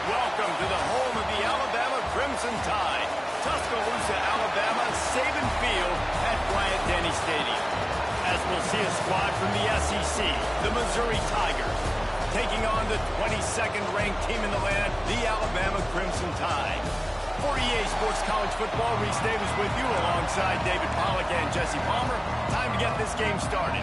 Welcome to the home of the Alabama Crimson Tide. Tuscaloosa, Alabama, Saban Field at Bryant-Denny Stadium. As we'll see a squad from the SEC, the Missouri Tigers, taking on the 22nd ranked team in the land, the Alabama Crimson Tide. For EA Sports College Football, Reese Davis with you alongside David Pollack and Jesse Palmer. Time to get this game started.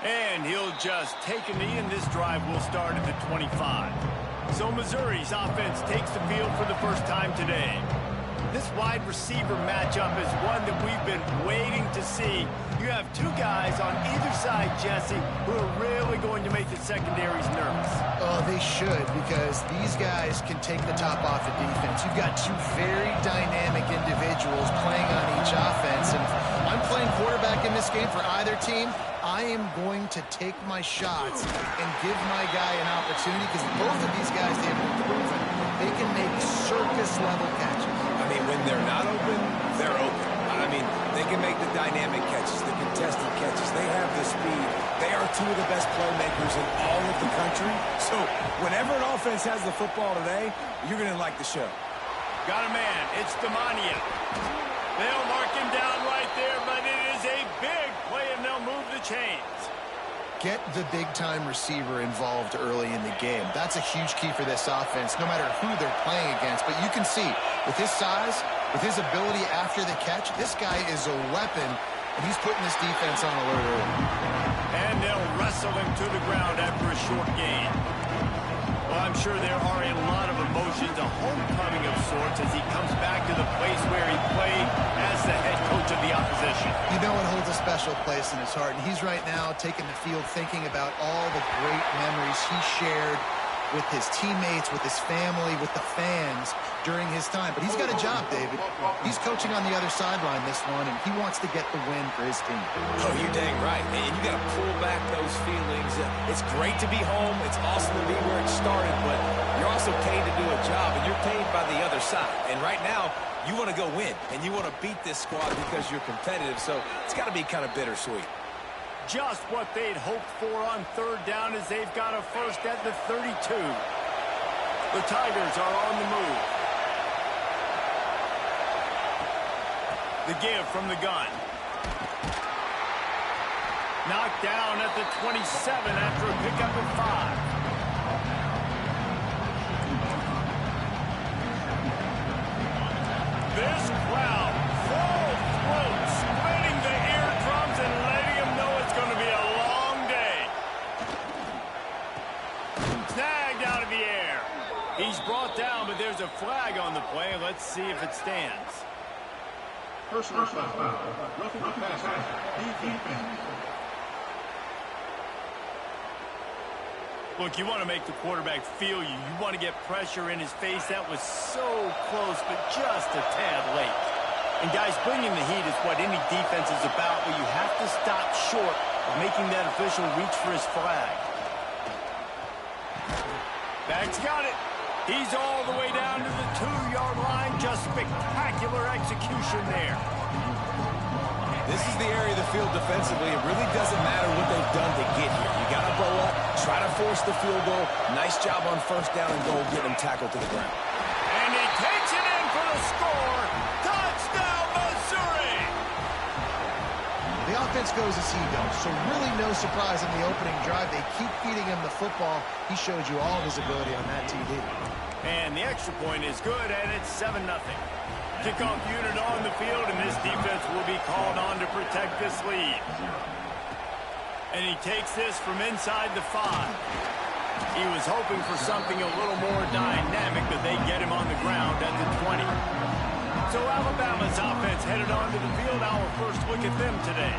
And he'll just take a knee, and this drive will start at the 25. So Missouri's offense takes the field for the first time today. This wide receiver matchup is one that we've been waiting to see. You have two guys on either side, Jesse, who are really going to make the secondaries nervous. Oh, they should, because these guys can take the top off of defense. You've got two very dynamic individuals playing on each offense, and if I'm playing quarterback in this game for either team, I am going to take my shots and give my guy an opportunity, because both of these guys, they have proven they can make circus-level catches. I mean, when they're not open, they're open. I mean, they can make the dynamic catches, the contested catches. They have the speed. They are two of the best playmakers in all of the country. So whenever an offense has the football today, you're going to like the show. Got a man. It's Demania. They'll mark him down right there, but it is a big play, and they'll move the chains. Get the big-time receiver involved early in the game. That's a huge key for this offense, no matter who they're playing against. But you can see, with his size, with his ability after the catch, this guy is a weapon, and he's putting this defense on alert early. And they'll wrestle him to the ground after a short gain. Well, I'm sure there are a lot of emotions, a homecoming of sorts, as he comes back to the place where he played as the head coach of the opposition. You know it holds a special place in his heart, and he's right now taking the field thinking about all the great memories he shared with his teammates, with his family, with the fans during his time. But he's got a job, David. He's coaching on the other sideline this one, and he wants to get the win for his team. Oh, you're dang right, man. You got to pull back those feelings. It's great to be home. It's awesome to be where it started, but you're also paid to do a job, and you're paid by the other side. And right now, you want to go win, and you want to beat this squad because you're competitive, so it's got to be kind of bittersweet. Just what they'd hoped for on third down, as they've got a first at the 32. The Tigers are on the move. The give from the gun. Knocked down at the 27 after a pickup at 5. This crowd, full throat, splitting the eardrums and letting them know it's going to be a long day. Snagged out of the air. He's brought down, but there's a flag on the play. Let's see if it stands. Personal foul. Roughing the passer. Defense. Look, you want to make the quarterback feel you. You want to get pressure in his face. That was so close, but just a tad late. And, guys, bringing the heat is what any defense is about, but you have to stop short of making that official reach for his flag. Bag's got it. He's all the way down to the 2-yard line. Just spectacular execution there. This is the area of the field defensively. It really doesn't matter what they've done to get here. You got to bow up, try to force the field goal. Nice job on first down and goal, get him tackled to the ground. And he takes it in for the score. Touchdown, Missouri! The offense goes as he goes, so really no surprise in the opening drive. They keep feeding him the football. He showed you all of his ability on that TD. And the extra point is good, and it's 7-0. Kickoff unit on the field, and this defense will be called on to protect this lead. And he takes this from inside the 5. He was hoping for something a little more dynamic, but they get him on the ground at the 20. So Alabama's offense headed onto the field. Our first look at them today.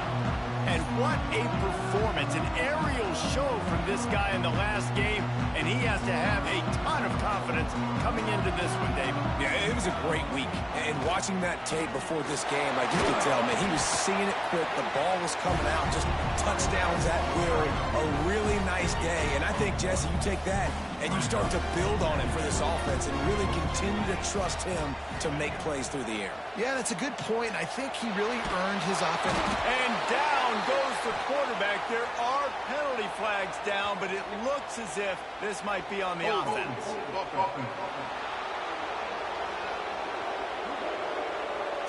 And what a performance, an aerial show from this guy in the last game, and he has to have a ton of confidence coming into this one, David. Yeah, it was a great week, and watching that tape before this game, like you could tell, man, he was seeing it quick, the ball was coming out, just touchdowns at will, a really nice day, and I think, Jesse, you take that and you start to build on it for this offense and really continue to trust him to make plays through the air. Yeah, that's a good point. I think he really earned his offense. And down goes the quarterback. There are penalty flags down, but it looks as if this might be on the offense.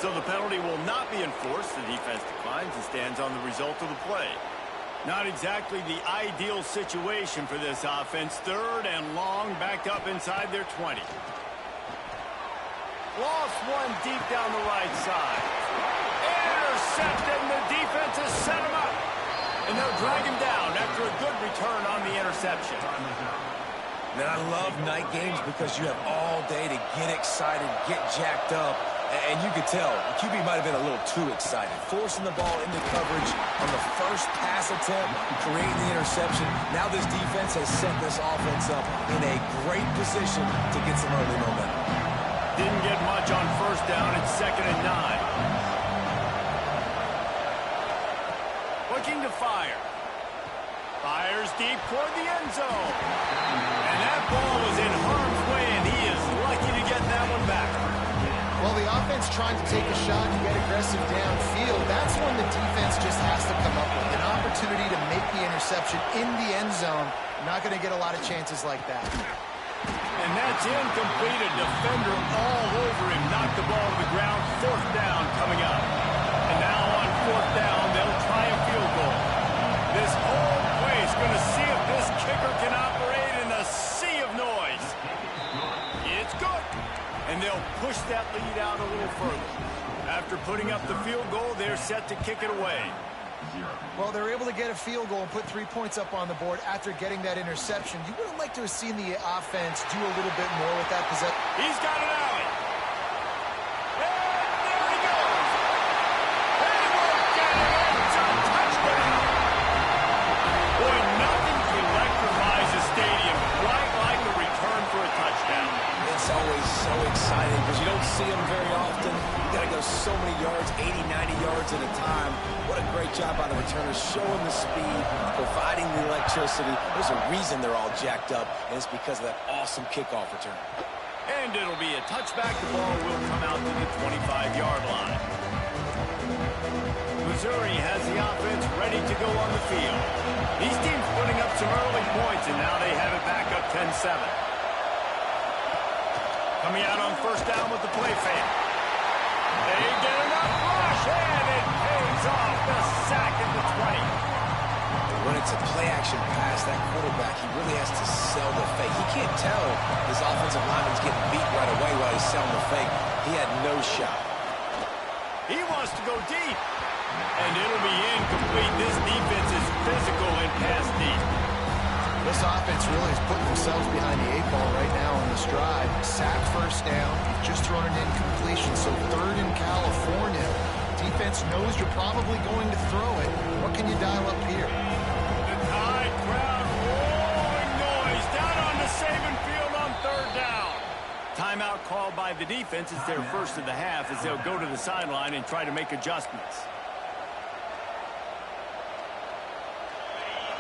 So the penalty will not be enforced. The defense declines and stands on the result of the play. Not exactly the ideal situation for this offense. 3rd and long, backed up inside their 20. Lost one deep down the right side. Intercepted, and the defense has set him up. And they'll drag him down after a good return on the interception. Man, I love night games because you have all day to get excited, get jacked up. And you could tell, QB might have been a little too excited. Forcing the ball into coverage on the first pass attempt, creating the interception. Now this defense has set this offense up in a great position to get some early momentum. Didn't get much on first down. It's 2nd and 9. Looking to fire. Fires deep toward the end zone. And that ball was in harm's way, and he is lucky to get that one back. Well, the offense trying to take a shot and get aggressive downfield. That's when the defense just has to come up with an opportunity to make the interception in the end zone. Not going to get a lot of chances like that. And that's incomplete. A defender all over him. Knocked the ball to the ground. 4th down coming up. And now on 4th down, they'll try a field goal. This whole place going to see if this kicker can operate in a sea of noise. It's good. And they'll push that lead out a little further. After putting up the field goal, they're set to kick it away. Well, they're able to get a field goal and put 3 points up on the board after getting that interception. You would have liked to have seen the offense do a little bit more with that possession. He's got an alley. And there he goes. They will get it. It's a touchdown. Boy, nothing electrifies a stadium quite like a return for a touchdown. It's always so exciting because you don't see them very often. You got to go so many yards, 80, 90 yards at a time. What a great job by the returners, showing the speed, providing the electricity. There's a reason they're all jacked up, and it's because of that awesome kickoff return. And it'll be a touchback. The ball will come out to the 25-yard line. Missouri has the offense ready to go on the field. These teams putting up some early points, and now they have it back up 10-7. Coming out on first down with the play fake. They get enough rush, and it pays off. The sack at the 20. When it's a play-action pass, that quarterback, he really has to sell the fake. He can't tell his offensive lineman's getting beat right away while he's selling the fake. He had no shot. He wants to go deep. And it'll be incomplete. This defense is physical and pass deep. This offense really is putting themselves behind the 8 ball right now on this drive. Sack first down. You've just thrown an incompletion, so 3rd in California. Defense knows you're probably going to throw it. What can you dial up here? The Tide crowd roaring noise down on the Saban field on 3rd down. Timeout called by the defense. It's their first of the half as they'll go to the sideline and try to make adjustments.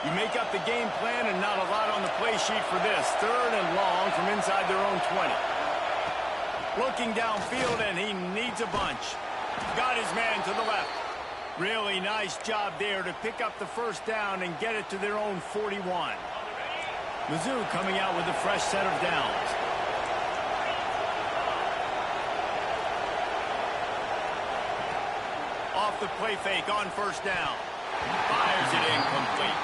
You make up the game plan and not a lot on the play sheet for this. 3rd and long from inside their own 20. Looking downfield, and he needs a bunch. Got his man to the left. Really nice job there to pick up the first down and get it to their own 41. Mizzou coming out with a fresh set of downs. Off the play fake on first down. Fires it incomplete.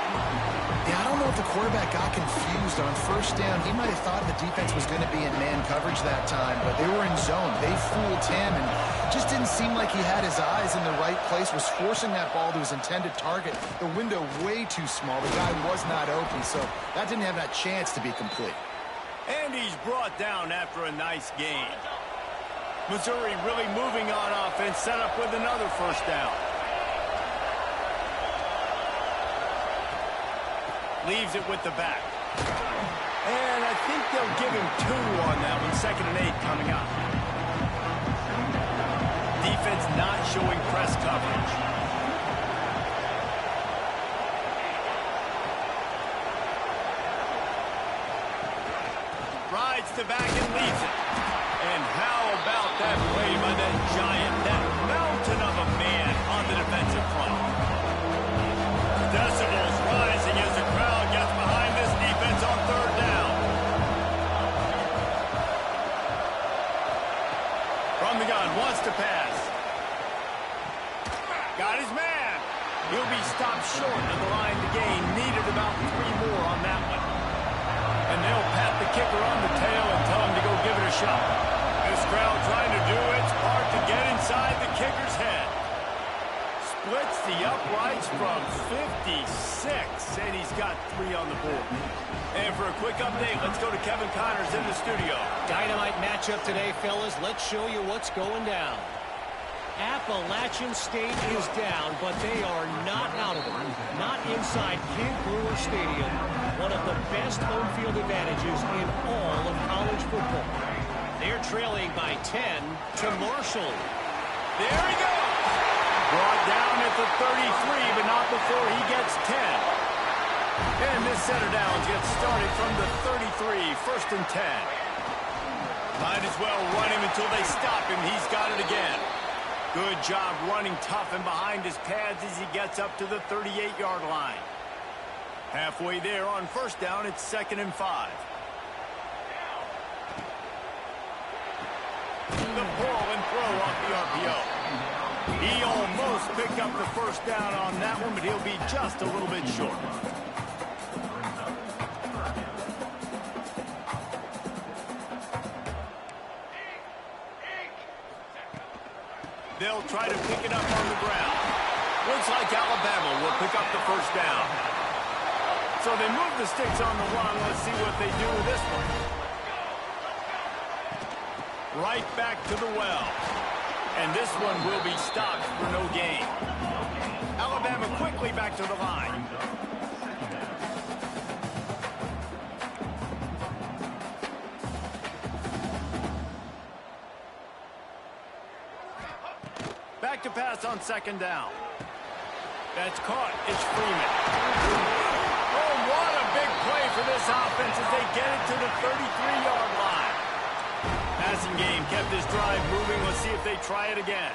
Yeah, I don't know if the quarterback got confused on first down. He might have thought the defense was going to be in man coverage that time, but they were in zone. They fooled him and just didn't seem like he had his eyes in the right place, was forcing that ball to his intended target. The window way too small. The guy was not open, so that didn't have that chance to be complete. And he's brought down after a nice gain. Missouri really moving on offense, set up with another first down. Leaves it with the back. And I think they'll give him 2 on that one. 2nd and 8 coming up. Defense not showing press coverage. Rides the back and leaves it. And how about that play by that giant, that mountain of a man on the defensive front? Decibels rising as the crowd gets behind this defense on 3rd down. From the gun, wants to pass. Got his man. He'll be stopped short of the line to gain. Needed about 3 more on that one. And they'll pat the kicker on the tail and tell him to go give it a shot. This crowd trying to do its part to get inside the kicker's head. Splits the uprights from 56, and he's got 3 on the board. And for a quick update, let's go to Kevin Connors in the studio. Dynamite matchup today, fellas. Let's show you what's going down. Appalachian State is down, but they are not out of it. Not inside King Brewer Stadium, one of the best home field advantages in all of college football. They're trailing by 10 to Marshall. There he goes. Brought down at the 33, but not before he gets 10. And this set of downs gets started from the 33, 1st and 10. Might as well run him until they stop him. He's got it again. Good job running tough and behind his pads as he gets up to the 38-yard line. Halfway there on first down, it's 2nd and 5. The pull and throw off the RPO. He almost picked up the first down on that one, but he'll be just a little bit short. They'll try to pick it up on the ground. Looks like Alabama will pick up the first down. So they move the sticks on the run. Let's see what they do with this one. Right back to the well. And this one will be stopped for no gain. Alabama quickly back to the line. Back to pass on 2nd down. That's caught. It's Freeman. Oh, what a big play for this offense as they get it to the 33-yard line. Passing game kept this drive moving. Let's see if they try it again.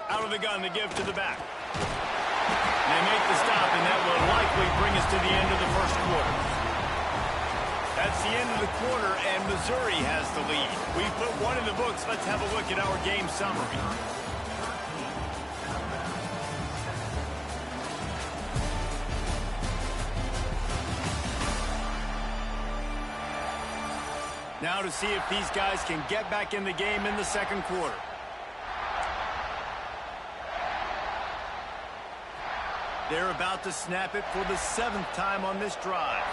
Out of the gun to give to the back. They make the stop, and that will likely bring us to the end of the first quarter. That's the end of the quarter, and Missouri has the lead. We've put one in the books. Let's have a look at our game summary. Now to see if these guys can get back in the game in the second quarter. They're about to snap it for the 7th time on this drive.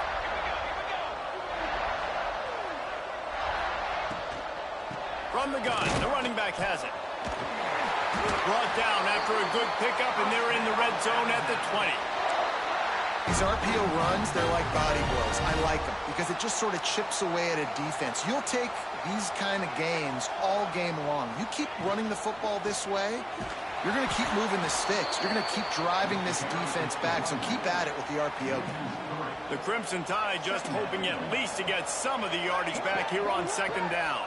From the gun, the running back has it. Brought down after a good pickup, and they're in the red zone at the 20. These RPO runs, they're like body blows. I like them because it just sort of chips away at a defense. You'll take these kind of gains all game long. You keep running the football this way, you're going to keep moving the sticks. You're going to keep driving this defense back, so keep at it with the RPO game. The Crimson Tide just hoping at least to get some of the yardage back here on second down.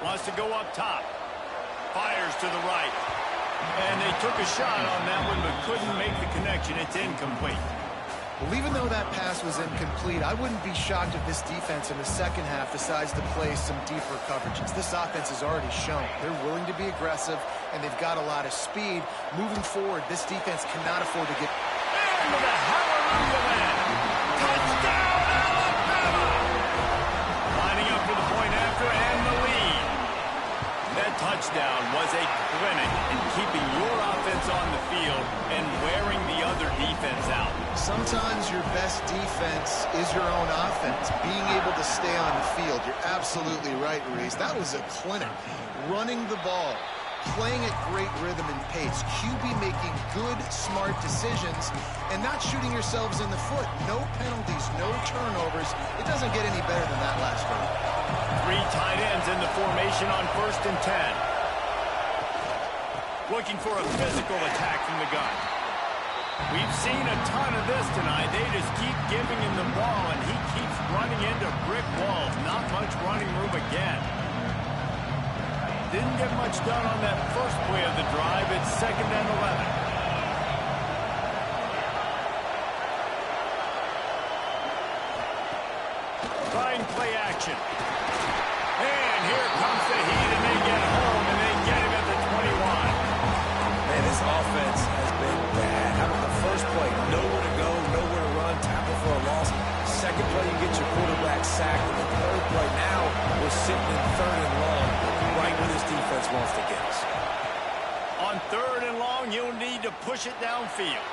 Wants to go up top. Fires to the right. And they took a shot on that one but couldn't make the connection. It's incomplete. Well, even though that pass was incomplete, I wouldn't be shocked if this defense in the second half decides to play some deeper coverages. This offense has already shown they're willing to be aggressive, and they've got a lot of speed. Moving forward, this defense cannot afford to get... And with a hallelujah land. Touchdown, Alabama! Lining up for the point after and the lead. That touchdown was a clinic in keeping your offense on the field and wearing the other defense out. Sometimes your best defense is your own offense, being able to stay on the field. You're absolutely right, Reese. That was a clinic. Running the ball, playing at great rhythm and pace, QB making good, smart decisions, and not shooting yourselves in the foot. No penalties, no turnovers. It doesn't get any better than that last drive. 3 tight ends in the formation on 1st and 10. Looking for a physical attack from the gun. We've seen a ton of this tonight. They just keep giving him the ball, and he keeps running into brick walls. Not much running room again. Didn't get much done on that first play of the drive. It's 2nd and 11. Trying play action. And here comes the heat, and they get home, and they get him at the 21. Man, this offense has been bad. How about the first play? Nowhere to go, nowhere to run, tackle for a loss. Second play, you get your quarterback sacked. And the third play, now we're sitting in 3rd and long, right where this defense wants to get us. On 3rd and long, you'll need to push it downfield.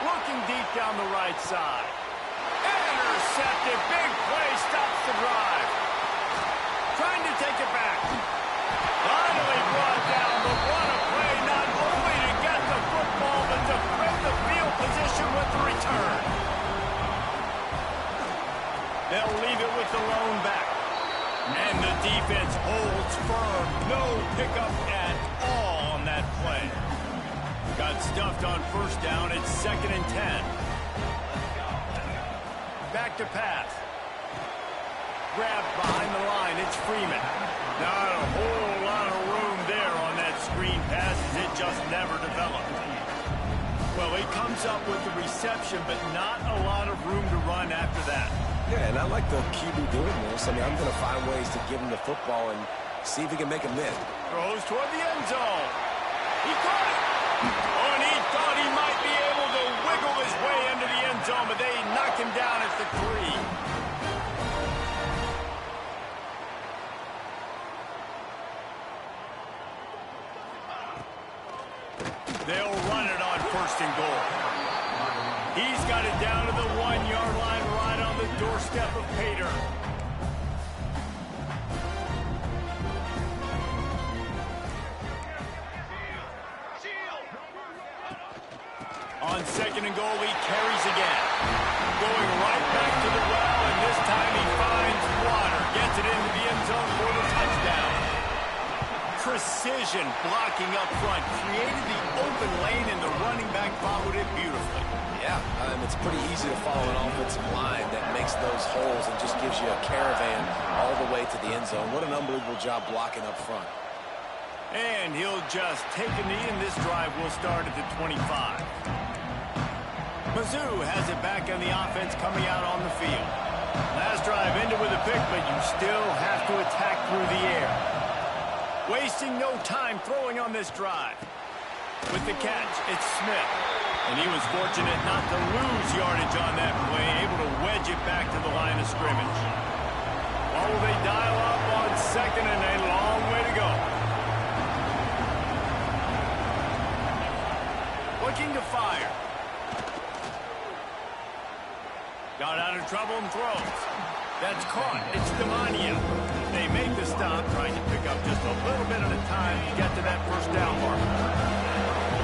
Looking deep down the right side. Intercepted. Big play stops the drive. Trying to take it back. Finally brought down, but what a play, not only to get the football, but to bring the field position with the return. They'll leave it with the lone back. And the defense holds firm. No pickup at all on that play. Got stuffed on 1st down. It's 2nd and 10. Back to pass. Grabbed behind the line. It's Freeman. Not a whole lot of room there on that screen pass as it just never developed. Well, he comes up with the reception, but not a lot of room to run after that. Yeah, and I like the QB doing this. I mean, I'm going to find ways to give him the football and see if he can make a miss. Throws toward the end zone. He caught it. Oh, and he thought he might be able to wiggle his way into the end zone, but they knock him down at the 3. They'll run it on 1st and goal. He's got it down to the 1-yard line right on the doorstep of Pater. On 2nd and goal, he carries again. Going right back to the well, and this time he finds water. Gets it into the end zone for the touchdown. Precision blocking up front. Created the open lane, and the running back followed it beautifully. Yeah, it's pretty easy to follow an offensive line that makes those holes and just gives you a caravan all the way to the end zone. What an unbelievable job blocking up front. And he'll just take a knee, and this drive will start at the 25. Mizzou has it back on the offense coming out on the field. Last drive ended with a pick, but you still have to attack through the air. Wasting no time throwing on this drive. With the catch, it's Smith. And he was fortunate not to lose yardage on that play, able to wedge it back to the line of scrimmage. Or will they dial up on 2nd and a long way to go? Looking to fire. Got out of trouble and throws. That's caught. It's Demania. They make the stop, trying to pick up just a little bit at a time to get to that 1st down marker.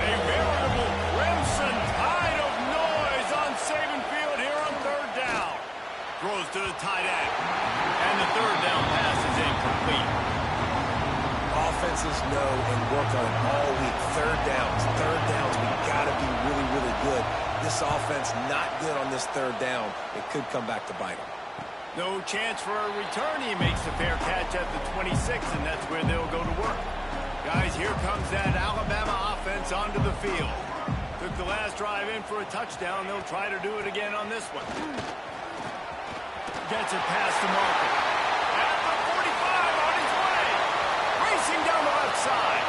A veritable crimson tide of noise on to the tight end. And the third down pass is incomplete. Offenses know and work on it all week. Third downs. We got to be really, really good. This offense not good on this third down. It could come back to bite them. No chance for a return. He makes the fair catch at the 26, and that's where they'll go to work. Guys, here comes that Alabama offense onto the field. Took the last drive in for a touchdown. They'll try to do it again on this one. Gets it past the marker. At the 45 on his way. Racing down the left side.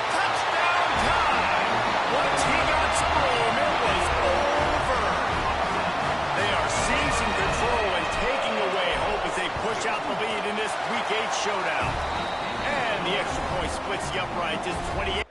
Touchdown time. Once he got some room, it was over. They are seizing control and taking away hope as they push out the lead in this Week 8 showdown. And the extra point splits the uprights. It's 28.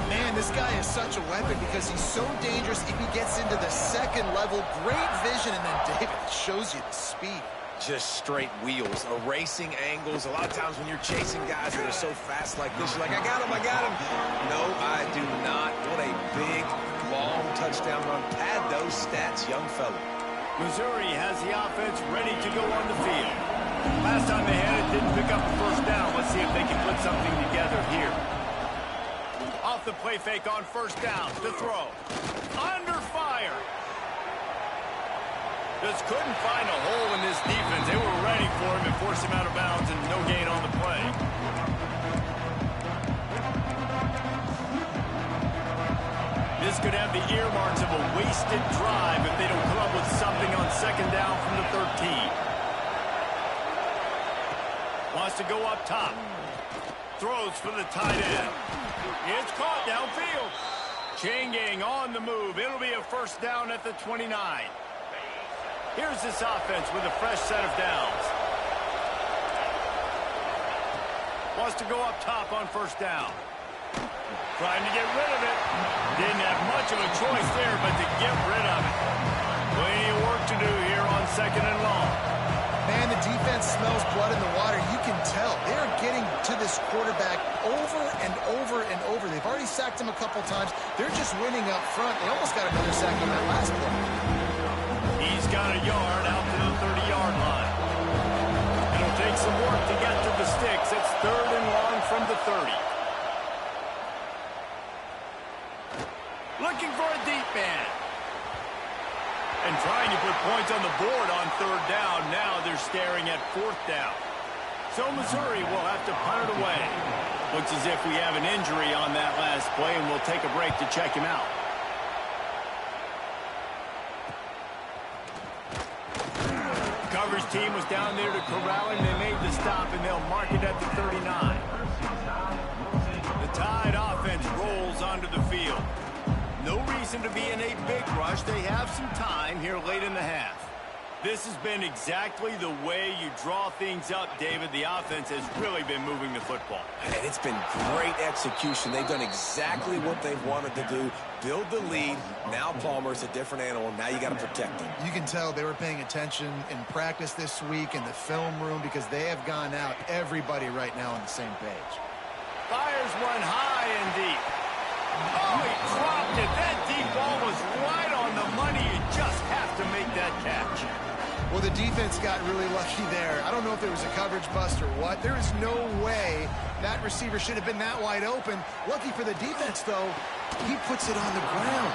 Man, this guy is such a weapon because he's so dangerous if he gets into the second level. Great vision, and then David shows you the speed. Just straight wheels, erasing angles. A lot of times when you're chasing guys that are so fast like this, you're like, I got him. No, I do not. What a big, long touchdown run. Pad those stats, young fella. Missouri has the offense ready to go on the field. Last time they had it, didn't pick up the first down. Let's see if they can put something together here. Off the play fake on first down to throw. Under fire. Just couldn't find a hole in this defense. They were ready for him and forced him out of bounds, and no gain on the play. This could have the earmarks of a wasted drive if they don't come up with something on second down from the 13. Wants to go up top. Throws for the tight end. It's caught downfield. Chain gang on the move. It'll be a first down at the 29. Here's this offense with a fresh set of downs. Wants to go up top on first down. Trying to get rid of it. Didn't have much of a choice there, but to get rid of it. Plenty of work to do here on second and long. Man, the defense smells blood in the water. You can tell. They're getting to this quarterback over and over and over. They've already sacked him a couple times. They're just winning up front. They almost got another sack on that last play. He's got a yard out to the 30-yard line. It'll take some work to get to the sticks. It's third and long from the 30. Looking for a deep man. And trying to put points on the board on third down. Now they're staring at fourth down. So Missouri will have to punt it away. Looks as if we have an injury on that last play, and we'll take a break to check him out. Coverage team was down there to corral him. They made the stop, and they'll mark it at the 39. The Tide offense rolls onto the field. No reason to be in a big rush. They have some time here late in the half. This has been exactly the way you draw things up, David. The offense has really been moving the football. And it's been great execution. They've done exactly what they've wanted to do. Build the lead. Now Palmer's a different animal. Now you got to protect him. You can tell they were paying attention in practice this week in the film room because they have gone out, everybody right now on the same page. Fires one high and deep. Oh, he dropped it. That deep ball was right on the money. You just have to make that catch. Well, the defense got really lucky there. I don't know if there was a coverage bust or what. There is no way that receiver should have been that wide open. Lucky for the defense, though, he puts it on the ground.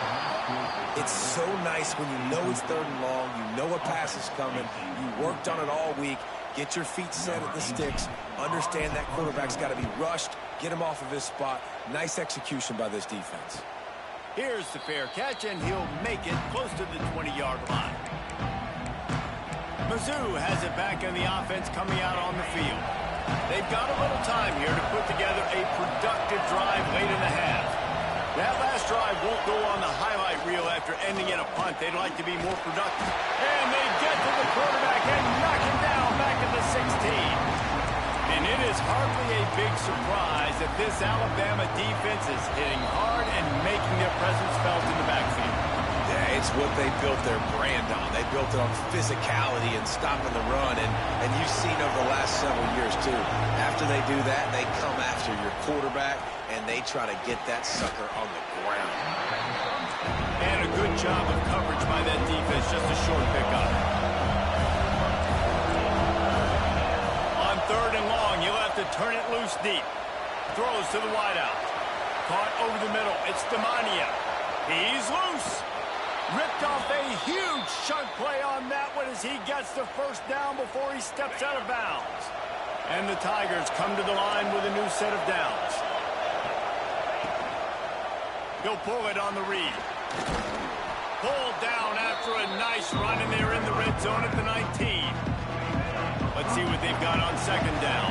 It's so nice when you know it's third and long, you know a pass is coming, you worked on it all week, get your feet set at the sticks, understand that quarterback's got to be rushed, get him off of his spot. Nice execution by this defense. Here's the fair catch, and he'll make it close to the 20-yard line. Mizzou has it back in the offense coming out on the field. They've got a little time here to put together a productive drive late in the half. That last drive won't go on the highlight reel after ending in a punt. They'd like to be more productive. And they get to the quarterback and knock him down back at the 16. big surprise that this Alabama defense is hitting hard and making their presence felt in the backfield. Yeah, it's what they built their brand on. They built it on physicality and stopping the run, and you've seen over the last several years, too. After they do that, they come after your quarterback, and they try to get that sucker on the ground. And a good job of coverage by that defense, just a short pickup. On 3rd and long, you'll have to turn it loose deep. Throws to the wideout. Caught over the middle. It's Demania. He's loose. Ripped off a huge chunk play on that one as he gets the first down before he steps out of bounds. And the Tigers come to the line with a new set of downs. He'll pull it on the read. Pulled down after a nice run, and they're in the red zone at the 19. Let's see what they've got on 2nd down.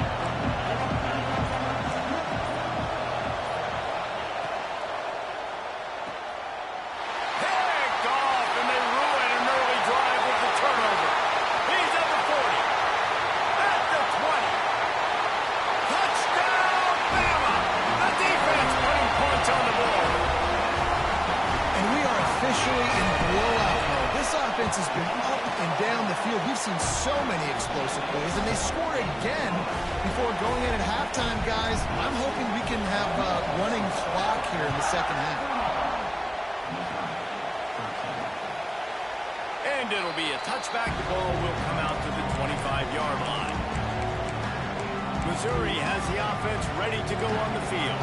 Has been up and down the field. We've seen so many explosive plays, and they score again before going in at halftime, guys. I'm hoping we can have a running clock here in the 2nd half. And it'll be a touchback. The ball will come out to the 25-yard line. Missouri has the offense ready to go on the field.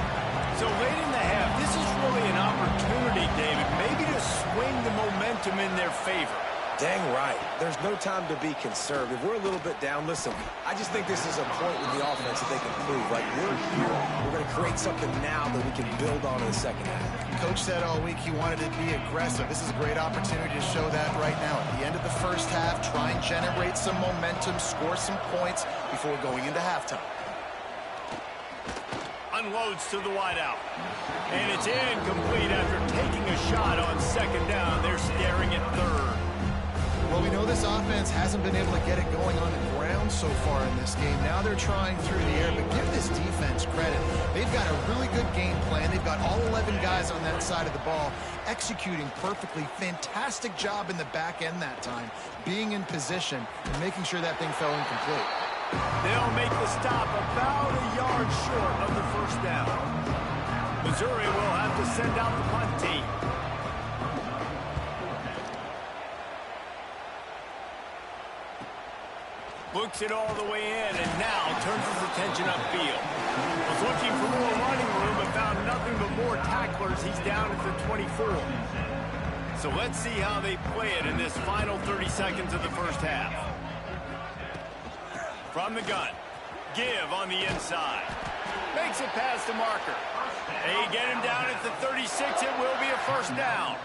So late in the half, this is really an opportunity, David, maybe to swing the momentum in their favor. Dang right. There's no time to be conservative. We're a little bit down. Listen, I just think this is a point with the offense that they can prove. Like, we're here. We're going to create something now that we can build on in the 2nd half. Coach said all week he wanted to be aggressive. This is a great opportunity to show that right now. At the end of the 1st half, try and generate some momentum, score some points before going into halftime. Unloads to the wideout. And it's incomplete after taking a shot on 2nd down. They're staring at 3rd. Well, we know this offense hasn't been able to get it going on the ground so far in this game. Now they're trying through the air, but give this defense credit. They've got a really good game plan. They've got all 11 guys on that side of the ball executing perfectly. Fantastic job in the back end that time, being in position and making sure that thing fell incomplete. They'll make the stop about a yard short of the 1st down. Missouri will have to send out the punt team. Looks it all the way in, and now turns his attention upfield. Was looking for more running room, but found nothing but more tacklers. He's down at the 24. So let's see how they play it in this final 30 seconds of the 1st half. From the gun, give on the inside. Makes it past the marker. They get him down at the 36. It will be a 1st down.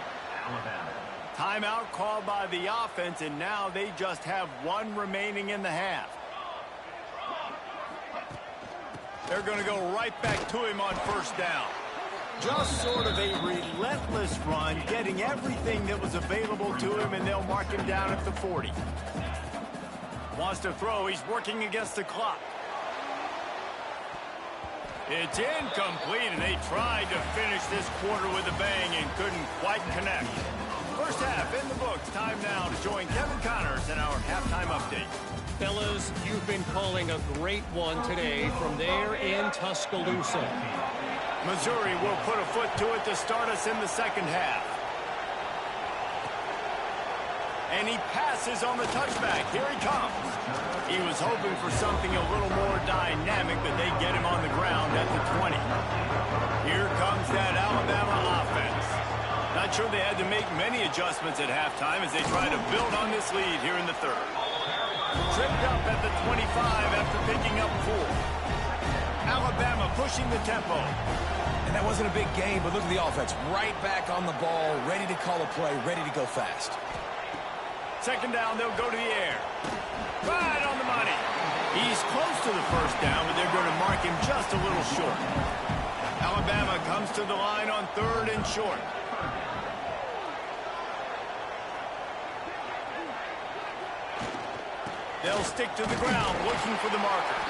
Timeout called by the offense, and now they just have 1 remaining in the half. They're going to go right back to him on 1st down. Just sort of a relentless run, getting everything that was available to him, and they'll mark him down at the 40. Wants to throw. He's working against the clock. It's incomplete, and they tried to finish this quarter with a bang and couldn't quite connect. 1st half in the books. Time now to join Kevin Connors in our halftime update. Fellas, you've been calling a great one today from there in Tuscaloosa. Missouri will put a foot to it to start us in the 2nd half. And he passes on the touchback. Here he comes. He was hoping for something a little more dynamic, but they get him on the ground at the 20. Here comes that Alabama offense. Not sure they had to make many adjustments at halftime as they try to build on this lead here in the 3rd. Tripped up at the 25 after picking up 4. Alabama pushing the tempo. And that wasn't a big game, but look at the offense. Right back on the ball, ready to call a play, ready to go fast. 2nd down, they'll go to the air. Right on the money. He's close to the 1st down, but they're going to mark him just a little short. Alabama comes to the line on 3rd and short. They'll stick to the ground, looking for the marker.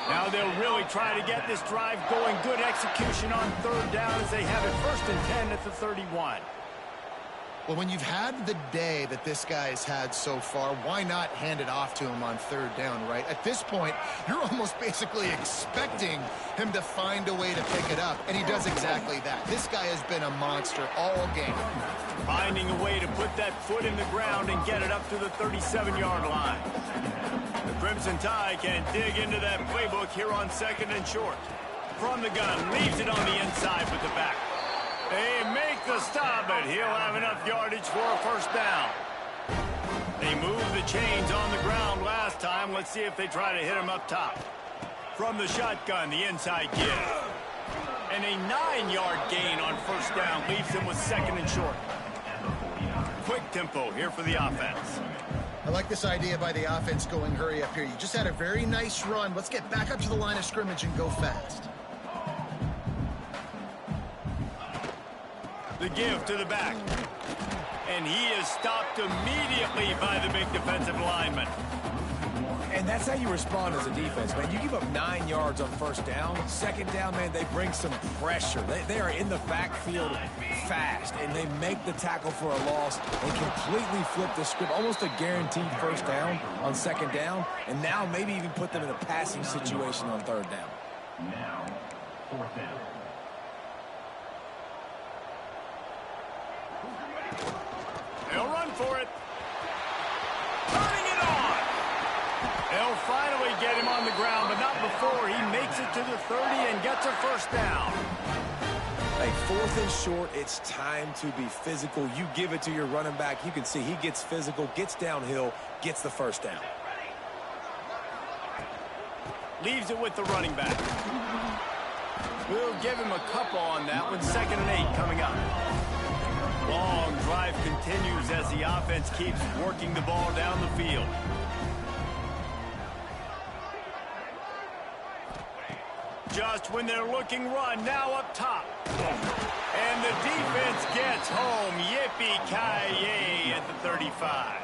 Now they'll really try to get this drive going. Good execution on third down as they have it 1st and 10 at the 31. Well, when you've had the day that this guy has had so far, why not hand it off to him on third down, right? At this point, you're almost basically expecting him to find a way to pick it up, and he does exactly that. This guy has been a monster all game. Finding a way to put that foot in the ground and get it up to the 37-yard line. The Crimson Tide can dig into that playbook here on 2nd and short. From the gun, leaves it on the inside with the back. They make the stop, but he'll have enough yardage for a 1st down. They moved the chains on the ground last time. Let's see if they try to hit him up top. From the shotgun, the inside give. And a 9-yard gain on 1st down leaves him with 2nd and short. Quick tempo here for the offense. I like this idea by the offense going hurry up here. You just had a very nice run. Let's get back up to the line of scrimmage and go fast. The give to the back. And he is stopped immediately by the big defensive lineman. And that's how you respond as a defense, man. You give up 9 yards on 1st down. 2nd down, man, they bring some pressure. They are in the backfield fast, and they make the tackle for a loss and completely flip the script. Almost a guaranteed 1st down on 2nd down, and now maybe even put them in a passing situation on 3rd down. Now, 4th down. They'll run for it. Turning it on. They'll finally get him on the ground, but not before he makes it to the 30 and gets a 1st down. Hey, 4th and short, it's time to be physical. You give it to your running back. You can see he gets physical, gets downhill, gets the 1st down. Leaves it with the running back. We'll give him a couple on that one. 2nd and 8 coming up. Long drive continues as the offense keeps working the ball down the field. Just when they're looking run, now up top. And the defense gets home. Yippee-ki-yay at the 35.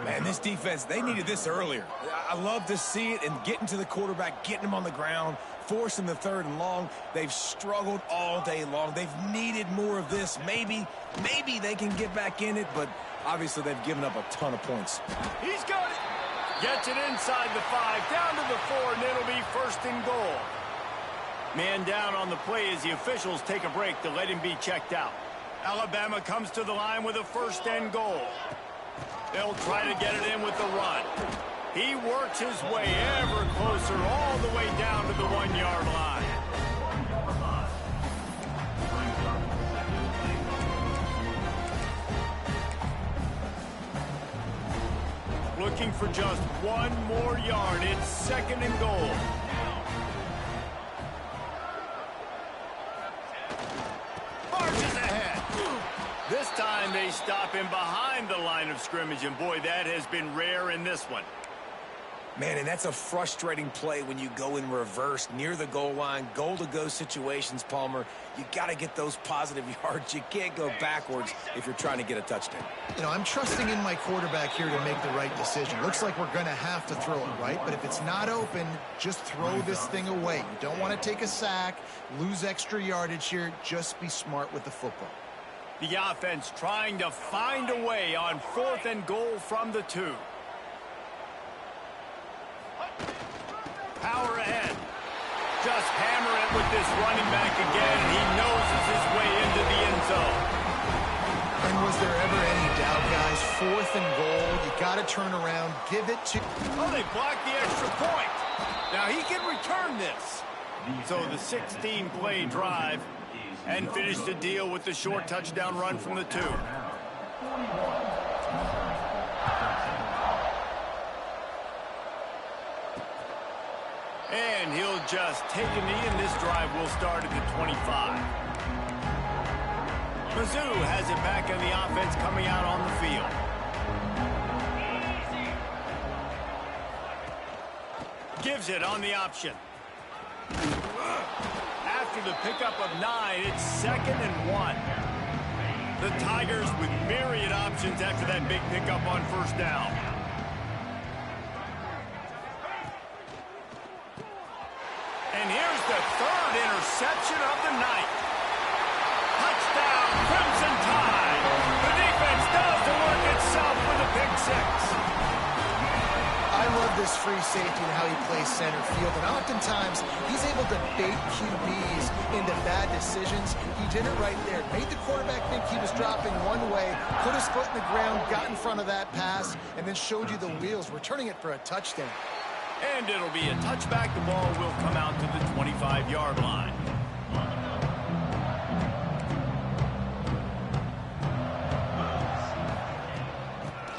Man, this defense, they needed this earlier. I love to see it and getting to the quarterback, getting him on the ground, forcing the 3rd and long. They've struggled all day long. They've needed more of this. Maybe they can get back in it, but obviously they've given up a ton of points. He's got it. Gets it inside the 5, down to the 4, and it'll be 1st and goal. Man down on the play as the officials take a break to let him be checked out. Alabama comes to the line with a 1st and goal. They'll try to get it in with the run. He works his way ever closer all the way down to the 1-yard line. Looking for just 1 more yard. It's 2nd and goal. Marches ahead. This time they stop him behind the line of scrimmage, and boy, that has been rare in this one. Man, and that's a frustrating play when you go in reverse near the goal line, goal-to-go situations, Palmer. You got to get those positive yards. You can't go backwards if you're trying to get a touchdown. You know, I'm trusting in my quarterback here to make the right decision. Looks like we're going to have to throw it, right? But if it's not open, just throw this thing away. You don't want to take a sack, lose extra yardage here. Just be smart with the football. The offense trying to find a way on 4th and goal from the 2. Power ahead. Just hammer it with this running back again. He noses his way into the end zone. And was there ever any doubt, guys? 4th and goal. You got to turn around. Give it to... Oh, they blocked the extra point. Now he can return this. So the 16-play drive and finish the deal with the short touchdown run from the 2. And he'll just take a knee, and this drive will start at the 25. Mizzou has it back in the offense coming out on the field. Gives it on the option. After the pickup of 9, it's 2nd and 1. The Tigers with myriad options after that big pickup on 1st down. the third interception of the night. Touchdown, Crimson Tide. The defense does the work itself with a pick six. I love this free safety and how he plays center field, and oftentimes he's able to bait QBs into bad decisions. He did it right there. Made the quarterback think he was dropping one way, put his foot in the ground, got in front of that pass, and then showed you the wheels, returning it for a touchdown. And it'll be a touchback. The ball will come out to the 25-yard line.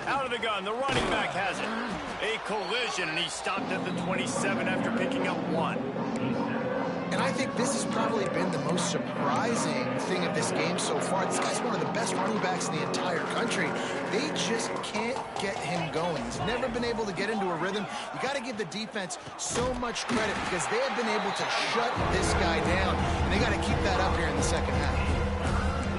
Out of the gun, the running back has it. A collision, and he stopped at the 27 after picking up one. And I think this has probably been the most surprising thing of this game so far. This guy's one of the best running backs in the entire country. They just can't get him going. He's never been able to get into a rhythm. You got to give the defense so much credit because they have been able to shut this guy down, and they got to keep that up here in the second half.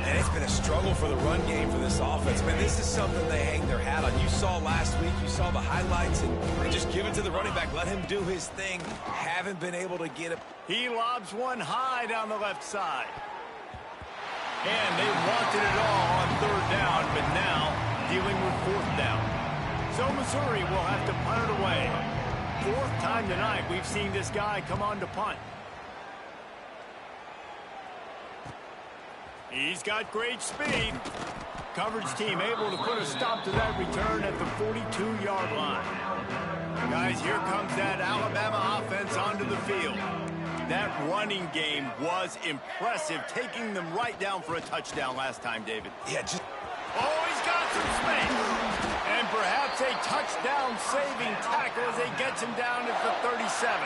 And it's been a struggle for the run game for this offense. Man, this is something they hang their hat on. You saw last week, you saw the highlights, and just give it to the running back. Let him do his thing. Haven't been able to get it. He lobs one high down the left side. And they wanted it all on third down, but now dealing with fourth down. So Missouri will have to punt it away. Fourth time tonight we've seen this guy come on to punt. He's got great speed. Coverage team able to put a stop to that return at the 42-yard line. Guys, here comes that Alabama offense onto the field. That running game was impressive, taking them right down for a touchdown last time, David. Yeah, just... Oh, he's got some space. And perhaps a touchdown-saving tackle as he gets him down at the 37.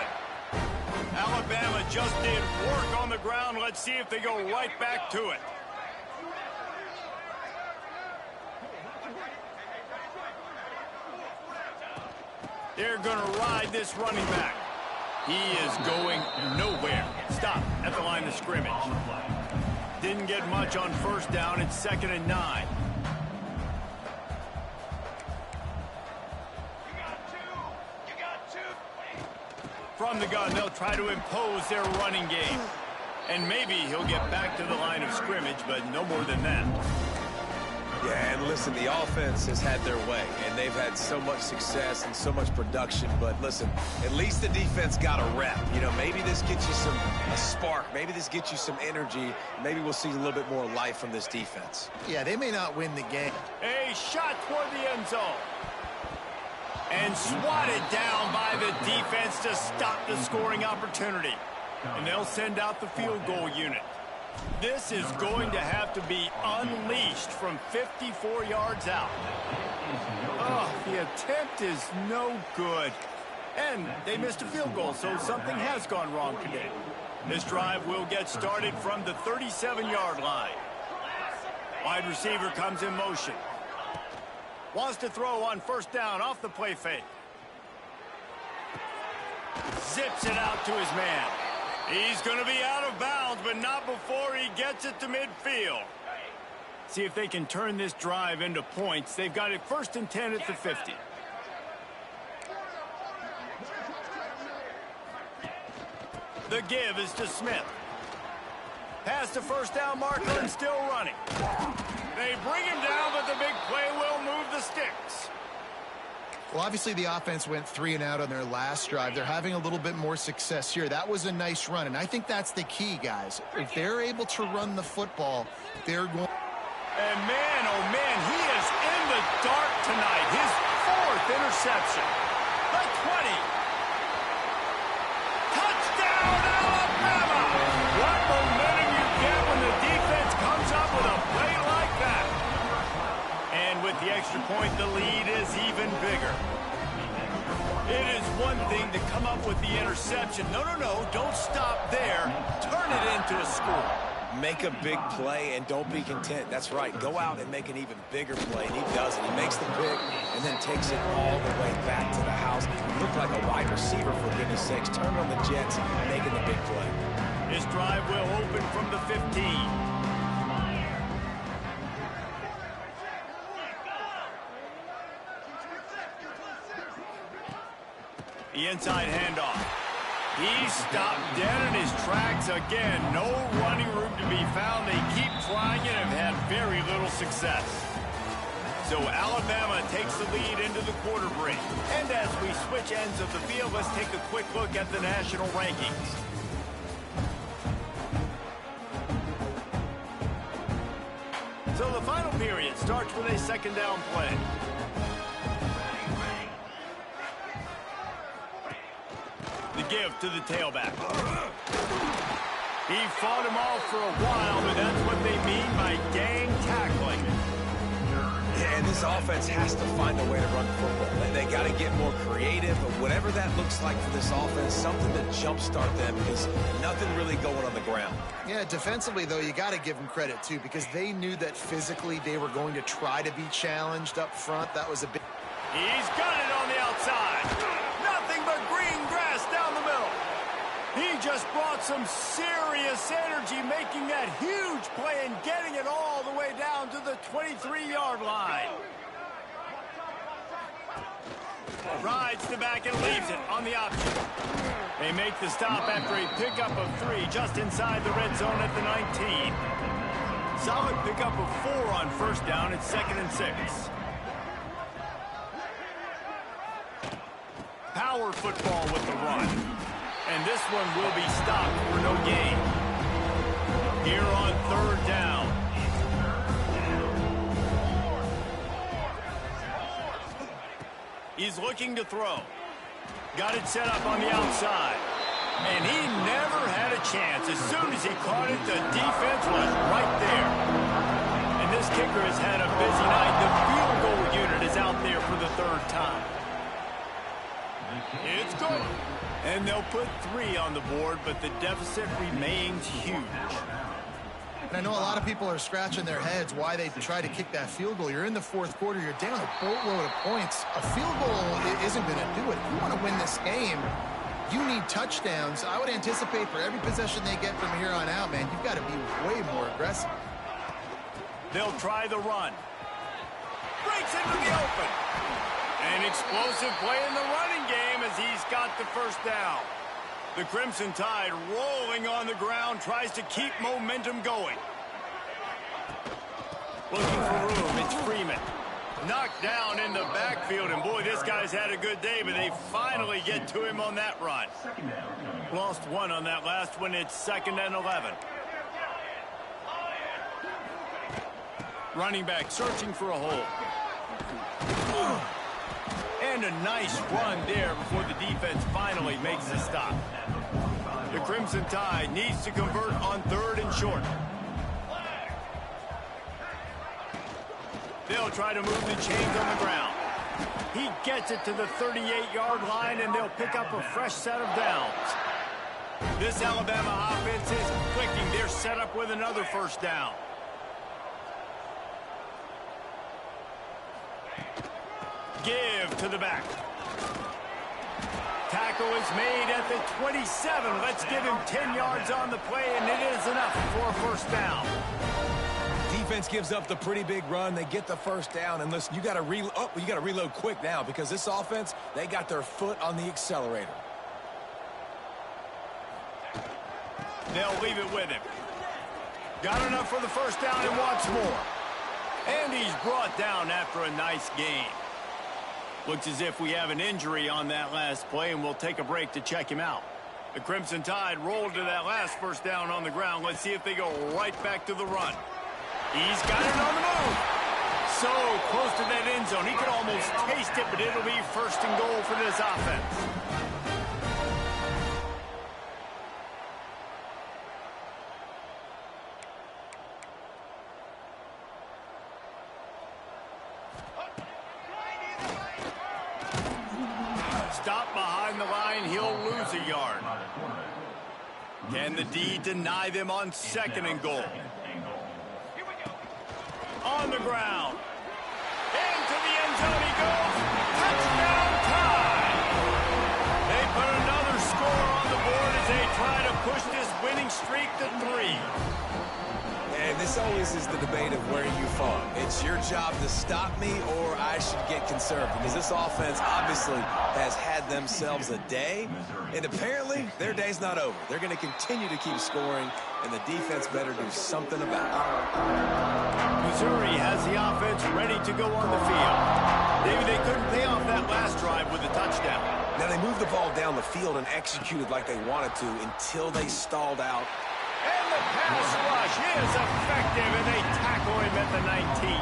Alabama just did work on the ground. Let's see if they go right back to it. They're going to ride this running back. He is going nowhere. Stop at the line of scrimmage. Didn't get much on first down. It's 2nd and 9. From the gun, they'll try to impose their running game. And maybe he'll get back to the line of scrimmage, but no more than that. Yeah, and listen, the offense has had their way, and they've had so much success and so much production. But listen, at least the defense got a rep. You know, maybe this gets you a spark. Maybe this gets you some energy. Maybe we'll see a little bit more life from this defense. Yeah, they may not win the game. A shot toward the end zone. And swatted down by the defense to stop the scoring opportunity. And they'll send out the field goal unit. This is going to have to be unleashed from 54 yards out. Oh, the attempt is no good. And they missed a field goal, so something has gone wrong today. This drive will get started from the 37-yard line. Wide receiver comes in motion. Wants to throw on first down off the play fake. Zips it out to his man. He's going to be out of bounds, but not before he gets it to midfield. See if they can turn this drive into points. They've got it 1st and 10 at the 50. The give is to Smith. Past the first down marker and still running. They bring him down, but the big play will move the sticks. Well, obviously the offense went 3 and out on their last drive. They're having a little bit more success here. That was a nice run, and I think that's the key, guys. If they're able to run the football, they're going... And man, oh man, he is in the dark tonight. His 4th interception. The 20. Touchdown, Alabama! What momentum you get when the defense comes up with a play like that. And with the extra point, the lead is even bigger. It is one thing to come up with the interception. No, don't stop there. Turn it into a score. Make a big play and don't be content. That's right. Go out and make an even bigger play. And he does it. He makes the pick and then takes it all the way back to the house. He looked like a wide receiver, for goodness sakes. Turn on the Jets, making the big play. This drive will open from the 15. The inside handoff. He's stopped dead in his tracks again. No running room to be found. They keep trying it and have had very little success. So Alabama takes the lead into the quarter break. And as we switch ends of the field, let's take a quick look at the national rankings. So the final period starts with a second down play. The give to the tailback. He fought him off for a while, but that's what they mean by gang tackling. And this offense has to find a way to run the football. They got to get more creative, but whatever that looks like for this offense, something to jumpstart them because nothing really going on the ground. Yeah, defensively, though, you got to give them credit, too, because they knew that physically they were going to try to be challenged up front. That was a big... He's got it on the outside. Nothing but green grass down the middle. He just brought some serious energy, making that huge play and getting it all the way down to the 23-yard line. Rides the back and leaves it on the option. They make the stop after a pickup of 3 just inside the red zone at the 19. Solid pickup of 4 on first down. It's 2nd and 6. Power football with the run. And this one will be stopped for no gain. Here on 3rd down. He's looking to throw. Got it set up on the outside. And he never had a chance. As soon as he caught it, the defense was right there. And this kicker has had a busy night. The field goal unit is out there for the 3rd time. It's good. And they'll put 3 on the board, but the deficit remains huge. And I know a lot of people are scratching their heads why they try to kick that field goal. You're in the 4th quarter. You're down a boatload of points. A field goal isn't going to do it. If you want to win this game, you need touchdowns. I would anticipate for every possession they get from here on out, man, you've got to be way more aggressive. They'll try the run. Breaks into the open. An explosive play in the running game as he's got the first down. The Crimson Tide rolling on the ground, tries to keep momentum going. Looking for room, it's Freeman. Knocked down in the backfield, and boy, this guy's had a good day, but they finally get to him on that run. Lost 1 on that last one, it's 2nd and 11. Running back searching for a hole. And a nice run there before the defense finally makes the stop. The Crimson Tide needs to convert on 3rd and short. They'll try to move the chains on the ground. He gets it to the 38-yard line, and they'll pick up a fresh set of downs. This Alabama offense is clicking. They're set up with another first down. Give to the back. Tackle is made at the 27. Let's give him 10 yards on the play, and it is enough for a first down. Defense gives up the pretty big run. They get the first down, and listen, you got to reload quick now because this offense, they got their foot on the accelerator. They'll leave it with him. Got enough for the first down and wants more. And he's brought down after a nice gain. Looks as if we have an injury on that last play, and we'll take a break to check him out. The Crimson Tide rolled to that last first down on the ground. Let's see if they go right back to the run. He's got it on the move. So close to that end zone. He could almost taste it, but it'll be 1st and goal for this offense. Stop behind the line, he'll lose a yard. Can the D deny them on 2nd and goal? On the ground. Into the end zone he goes. Touchdown Tide! They put another score on the board as they try to push this winning streak to 3. And this this always is the debate of where you fall. It's your job to stop me or I should get conserved, because this offense obviously has had themselves a day, and apparently their day's not over. They're going to continue to keep scoring, and the defense better do something about it. Missouri has the offense ready to go on the field. Maybe they couldn't pay off that last drive with a touchdown. Now they moved the ball down the field and executed like they wanted to until they stalled out. And the pass rush is effective, and they tackle him at the 19.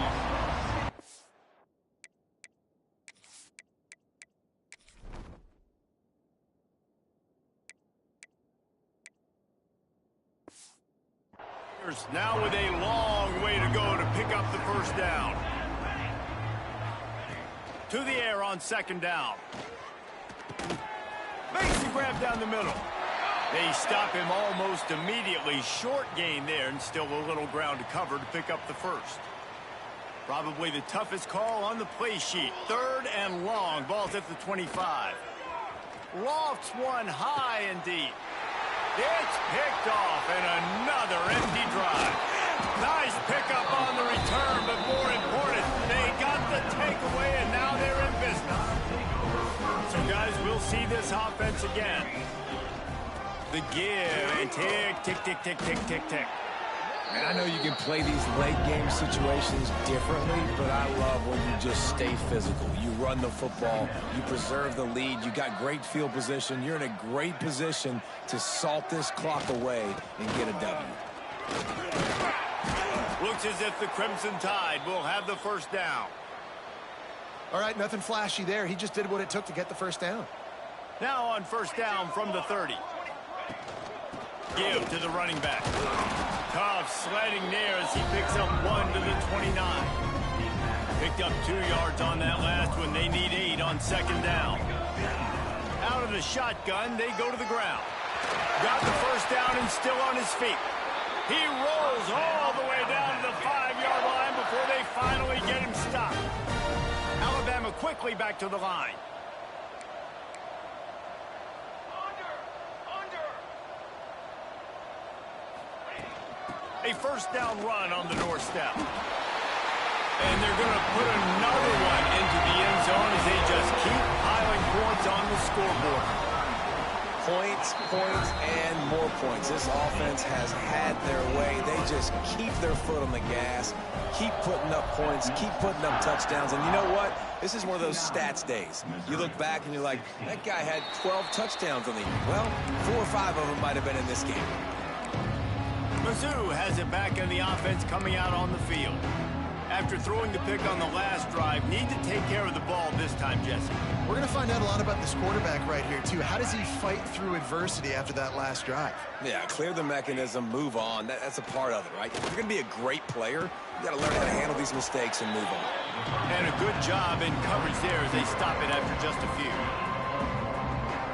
Now with a long way to go to pick up the first down. To the air on second down. Makes the grab down the middle. They stop him almost immediately. Short gain there, and still a little ground to cover to pick up the first. Probably the toughest call on the play sheet. Third and long. Ball's at the 25. Lofts one high and deep. It's picked off, and another empty drive. Nice pickup on the return, but more important, they got the takeaway, and now they're in business. So, guys, we'll see this offense again. The give, and tick, tick, tick, tick, tick, tick, tick. And I know you can play these late game situations differently, but I love when you just stay physical. You run the football, you preserve the lead, you got great field position, you're in a great position to salt this clock away and get a W. Looks as if the Crimson Tide will have the first down. All right, nothing flashy there. He just did what it took to get the first down. Now on first down from the 30. Give to the running back. Tough sledding there as he picks up 1 to the 29. Picked up 2 yards on that last one. They need 8 on second down. Out of the shotgun, they go to the ground. Got the first down and still on his feet. He rolls all the way down to the 5-yard line before they finally get him stopped. Alabama quickly back to the line. A first down run on the doorstep. And they're going to put another one into the end zone as they just keep piling points on the scoreboard. Points, points, and more points. This offense has had their way. They just keep their foot on the gas, keep putting up points, keep putting up touchdowns. And you know what? This is one of those stats days. You look back and you're like, that guy had 12 touchdowns on the year. Well, 4 or 5 of them might have been in this game. Mizzou has it back in the offense coming out on the field. After throwing the pick on the last drive, need to take care of the ball this time, Jesse. We're going to find out a lot about this quarterback right here, too. How does he fight through adversity after that last drive? Yeah, clear the mechanism, move on. That's a part of it, right? If you're going to be a great player, you got to learn how to handle these mistakes and move on. And a good job in coverage there as they stop it after just a few.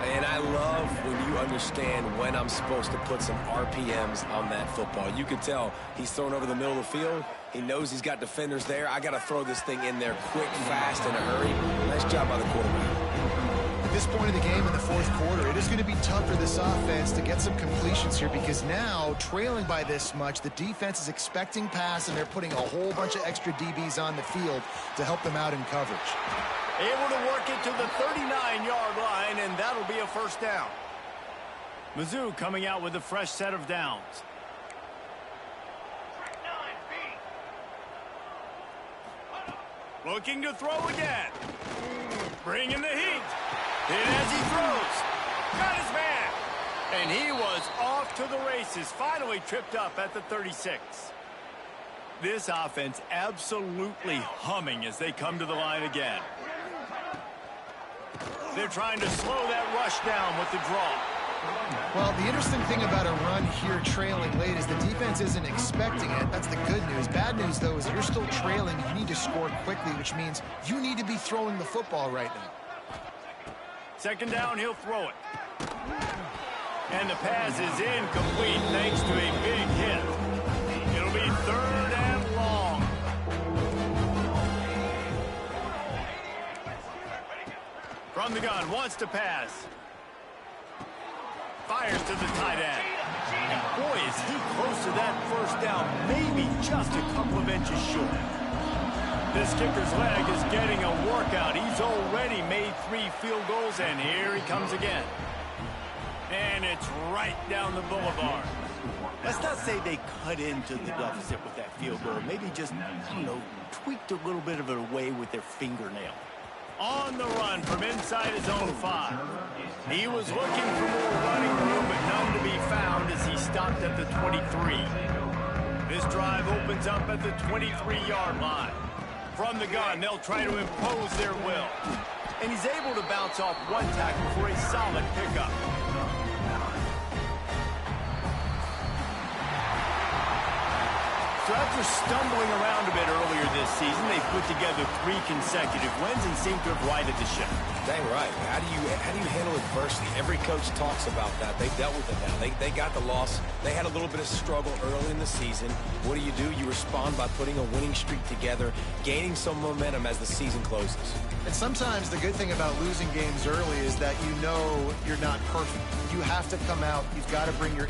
And I love when you understand when I'm supposed to put some RPMs on that football. You can tell he's thrown over the middle of the field. He knows he's got defenders there. I got to throw this thing in there quick, fast, in a hurry. Nice job by the quarterback. At this point of the game in the fourth quarter, it is going to be tough for this offense to get some completions here because now, trailing by this much, the defense is expecting pass, and they're putting a whole bunch of extra DBs on the field to help them out in coverage. Able to work it to the 39-yard line, and that'll be a first down. Mizzou coming out with a fresh set of downs. Looking to throw again. Bringing the heat. Hit as he throws. Got his man. And he was off to the races. Finally tripped up at the 36. This offense absolutely humming as they come to the line again. They're trying to slow that rush down with the draw. Well, the interesting thing about a run here trailing late is the defense isn't expecting it. That's the good news. Bad news, though, is you're still trailing. You need to score quickly, which means you need to be throwing the football right now. Second down, he'll throw it. And the pass is incomplete thanks to a big hit. It'll be third and long. From the gun, wants to pass. Fires to the tight end. Boy, is he close to that first down, maybe just a couple of inches short. This kicker's leg is getting a workout. He's already made 3 field goals, and here he comes again. And it's right down the boulevard. Let's not say they cut into the deficit with that field goal. Maybe just, tweaked a little bit of it away with their fingernail. On the run from inside his own 5. He was looking for more running room, but none to be found as he stopped at the 23. This drive opens up at the 23-yard line. From the gun, they'll try to impose their will. And he's able to bounce off one tackle for a solid pickup. So after stumbling around a bit earlier this season, they put together 3 consecutive wins and seem to have righted the ship. Dang right. How do you handle adversity? Every coach talks about that. They dealt with it now. They got the loss. They had a little bit of struggle early in the season. What do? You respond by putting a winning streak together, gaining some momentum as the season closes. And sometimes the good thing about losing games early is that you're not perfect. You have to come out. You've got to bring your